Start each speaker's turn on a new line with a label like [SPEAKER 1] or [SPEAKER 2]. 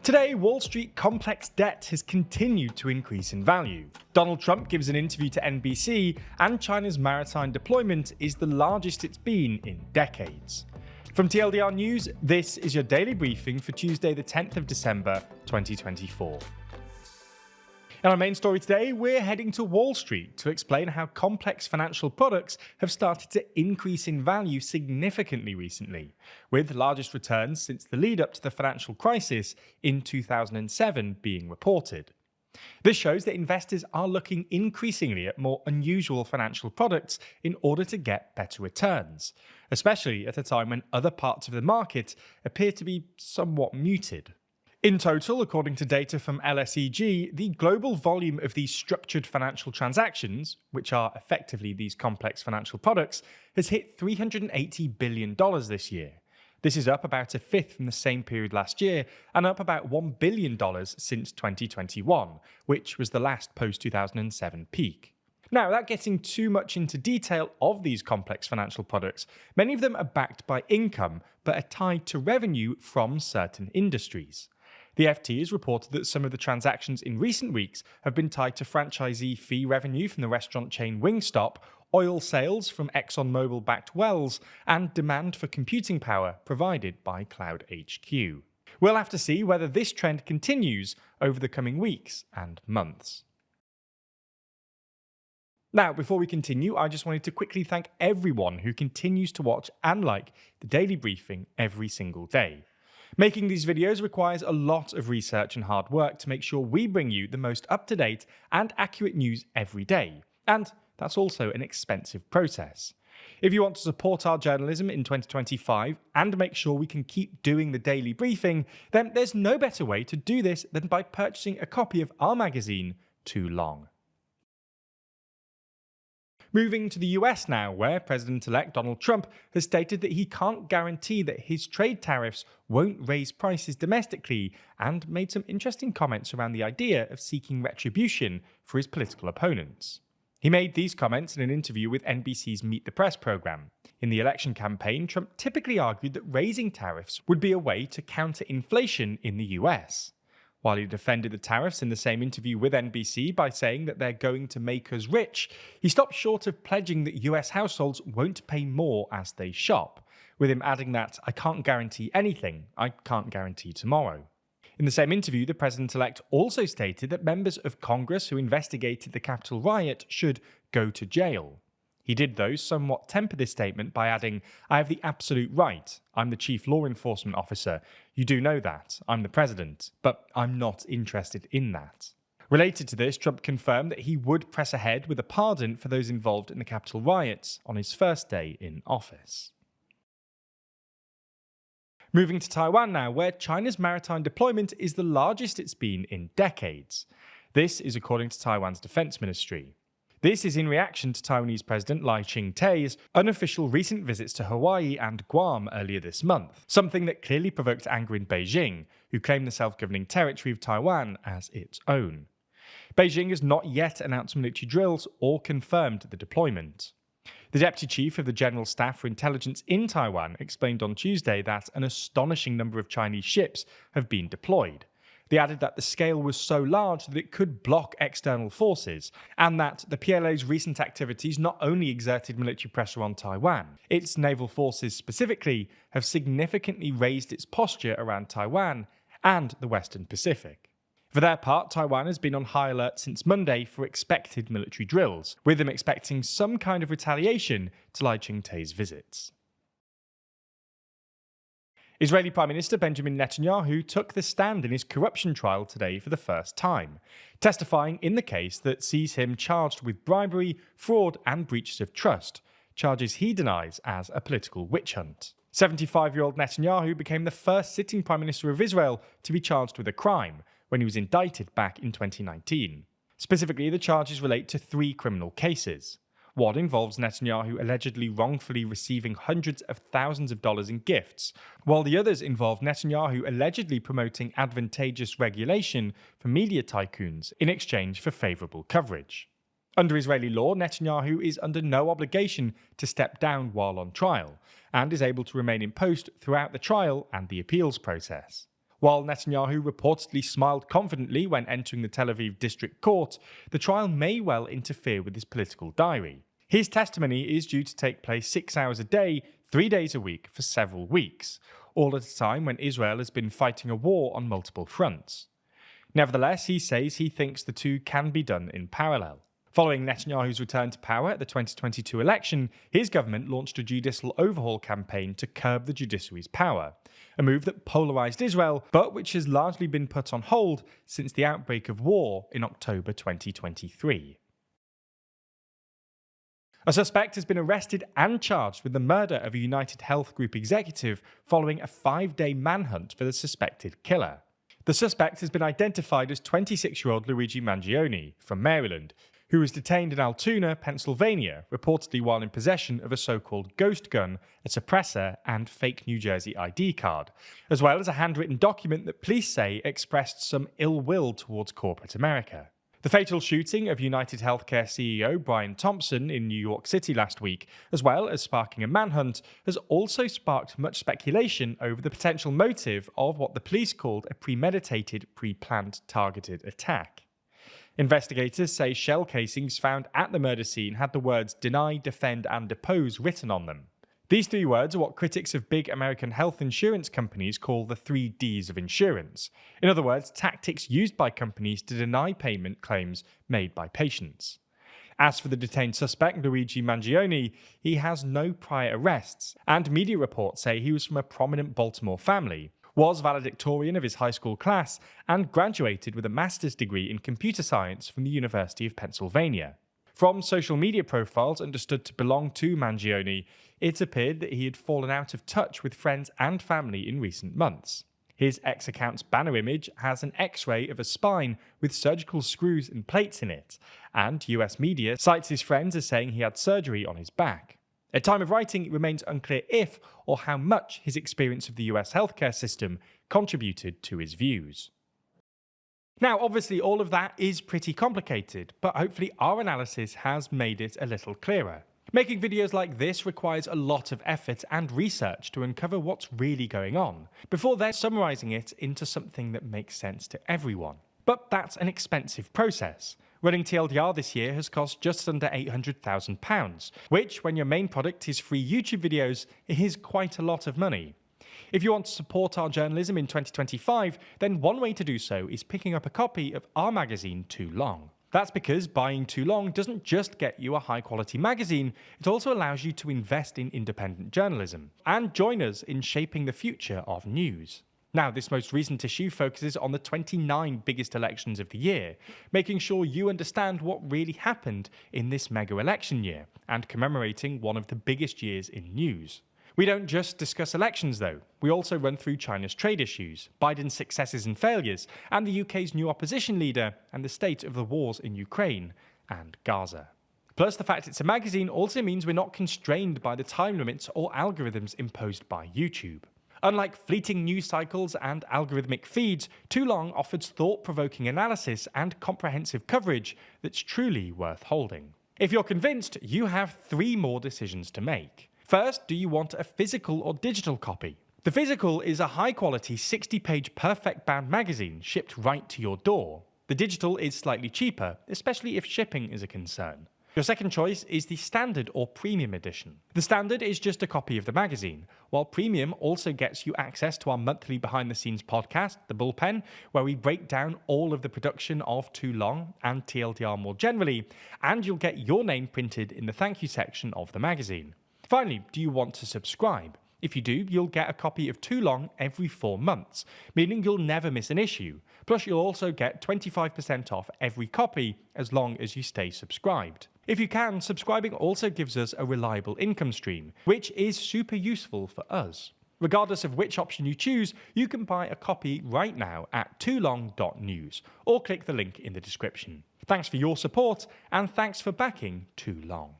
[SPEAKER 1] Today, Wall Street complex debt has continued to increase in value. Donald Trump gives an interview to NBC, and China's maritime deployment is the largest it's been in decades. From TLDR News, this is your daily briefing for Tuesday, the 10th of December, 2024. In our main story today, we're heading to Wall Street to explain how complex financial products have started to increase in value significantly recently, with largest returns since the lead up to the financial crisis in 2007 being reported. This shows that investors are looking increasingly at more unusual financial products in order to get better returns, especially at a time when other parts of the market appear to be somewhat muted. In total, according to data from LSEG, the global volume of these structured financial transactions, which are effectively these complex financial products, has hit $380 billion this year. This is up about a fifth from the same period last year and up about $1 billion since 2021, which was the last post-2007 peak. Now, without getting too much into detail of these complex financial products, many of them are backed by income but are tied to revenue from certain industries. The FT has reported that some of the transactions in recent weeks have been tied to franchisee fee revenue from the restaurant chain Wingstop, oil sales from ExxonMobil-backed wells, and demand for computing power provided by Cloud HQ. We'll have to see whether this trend continues over the coming weeks and months. Now, before we continue, I just wanted to quickly thank everyone who continues to watch and like the daily briefing every single day. Making these videos requires a lot of research and hard work to make sure we bring you the most up-to-date and accurate news every day, and that's also an expensive process. If you want to support our journalism in 2025 and make sure we can keep doing the daily briefing, then there's no better way to do this than by purchasing a copy of our magazine, Too Long. Moving to the US now, where President-elect Donald Trump has stated that he can't guarantee that his trade tariffs won't raise prices domestically, and made some interesting comments around the idea of seeking retribution for his political opponents. He made these comments in an interview with NBC's Meet the Press program. In the election campaign, Trump typically argued that raising tariffs would be a way to counter inflation in the US. While he defended the tariffs in the same interview with NBC by saying that they're going to make us rich, he stopped short of pledging that US households won't pay more as they shop, with him adding that, "I can't guarantee anything, I can't guarantee tomorrow." In the same interview, the president-elect also stated that members of Congress who investigated the Capitol riot should go to jail. He did, though, somewhat temper this statement by adding, "I have the absolute right. I'm the chief law enforcement officer. You do know that. I'm the president. But I'm not interested in that." Related to this, Trump confirmed that he would press ahead with a pardon for those involved in the Capitol riots on his first day in office. Moving to Taiwan now, where China's maritime deployment is the largest it's been in decades. This is according to Taiwan's defense ministry. This is in reaction to Taiwanese President Lai Ching-te's unofficial recent visits to Hawaii and Guam earlier this month, something that clearly provoked anger in Beijing, who claimed the self-governing territory of Taiwan as its own. Beijing has not yet announced military drills or confirmed the deployment. The Deputy Chief of the General Staff for Intelligence in Taiwan explained on Tuesday that an astonishing number of Chinese ships have been deployed. They added that the scale was so large that it could block external forces, and that the PLA's recent activities not only exerted military pressure on Taiwan, its naval forces specifically have significantly raised its posture around Taiwan and the Western Pacific. For their part, Taiwan has been on high alert since Monday for expected military drills, with them expecting some kind of retaliation to Lai Ching-te's visits. Israeli Prime Minister Benjamin Netanyahu took the stand in his corruption trial today for the first time, testifying in the case that sees him charged with bribery, fraud and breaches of trust, charges he denies as a political witch hunt. 75-year-old Netanyahu became the first sitting Prime Minister of Israel to be charged with a crime when he was indicted back in 2019. Specifically, the charges relate to 3 criminal cases. One involves Netanyahu allegedly wrongfully receiving hundreds of thousands of dollars in gifts, while the others involve Netanyahu allegedly promoting advantageous regulation for media tycoons in exchange for favourable coverage. Under Israeli law, Netanyahu is under no obligation to step down while on trial, and is able to remain in post throughout the trial and the appeals process. While Netanyahu reportedly smiled confidently when entering the Tel Aviv district court, the trial may well interfere with his political diary. His testimony is due to take place 6 hours a day, 3 days a week for several weeks, all at a time when Israel has been fighting a war on multiple fronts. Nevertheless, he says he thinks the two can be done in parallel. Following Netanyahu's return to power at the 2022 election, his government launched a judicial overhaul campaign to curb the judiciary's power, a move that polarised Israel, but which has largely been put on hold since the outbreak of war in October 2023. A suspect has been arrested and charged with the murder of a UnitedHealth Group executive following a 5-day manhunt for the suspected killer. The suspect has been identified as 26-year-old Luigi Mangione, from Maryland, who was detained in Altoona, Pennsylvania, reportedly while in possession of a so-called ghost gun, a suppressor, and fake New Jersey ID card, as well as a handwritten document that police say expressed some ill will towards corporate America. The fatal shooting of UnitedHealthcare CEO Brian Thompson in New York City last week, as well as sparking a manhunt, has also sparked much speculation over the potential motive of what the police called a premeditated, pre-planned, targeted attack. Investigators say shell casings found at the murder scene had the words deny, defend, and depose written on them. These 3 words are what critics of big American health insurance companies call the 3 Ds of insurance. In other words, tactics used by companies to deny payment claims made by patients. As for the detained suspect, Luigi Mangione, he has no prior arrests, and media reports say he was from a prominent Baltimore family, was valedictorian of his high school class, and graduated with a master's degree in computer science from the University of Pennsylvania. From social media profiles understood to belong to Mangione, it appeared that he had fallen out of touch with friends and family in recent months. His ex-account's banner image has an X-ray of a spine with surgical screws and plates in it, and US media cites his friends as saying he had surgery on his back. At time of writing, it remains unclear if or how much his experience of the US healthcare system contributed to his views. Now, obviously, all of that is pretty complicated, but hopefully our analysis has made it a little clearer. Making videos like this requires a lot of effort and research to uncover what's really going on, before then summarising it into something that makes sense to everyone. But that's an expensive process. Running TLDR this year has cost just under £800,000, which, when your main product is free YouTube videos, is quite a lot of money. If you want to support our journalism in 2025, then one way to do so is picking up a copy of our magazine Too Long. That's because buying Too Long doesn't just get you a high-quality magazine, it also allows you to invest in independent journalism and join us in shaping the future of news. Now, this most recent issue focuses on the 29 biggest elections of the year, making sure you understand what really happened in this mega election year and commemorating one of the biggest years in news. We don't just discuss elections, though. We also run through China's trade issues, Biden's successes and failures, and the UK's new opposition leader, and the state of the wars in Ukraine and Gaza. Plus, the fact it's a magazine also means we're not constrained by the time limits or algorithms imposed by YouTube. Unlike fleeting news cycles and algorithmic feeds, Too Long offers thought-provoking analysis and comprehensive coverage that's truly worth holding. If you're convinced, you have 3 more decisions to make. First, do you want a physical or digital copy? The physical is a high-quality 60-page perfect-bound magazine shipped right to your door. The digital is slightly cheaper, especially if shipping is a concern. Your second choice is the standard or premium edition. The standard is just a copy of the magazine, while premium also gets you access to our monthly behind-the-scenes podcast, The Bullpen, where we break down all of the production of Too Long and TLDR more generally, and you'll get your name printed in the thank you section of the magazine. Finally, do you want to subscribe? If you do, you'll get a copy of Too Long every 4 months, meaning you'll never miss an issue. Plus, you'll also get 25% off every copy as long as you stay subscribed. If you can, subscribing also gives us a reliable income stream, which is super useful for us. Regardless of which option you choose, you can buy a copy right now at toolong.news or click the link in the description. Thanks for your support, and thanks for backing Too Long.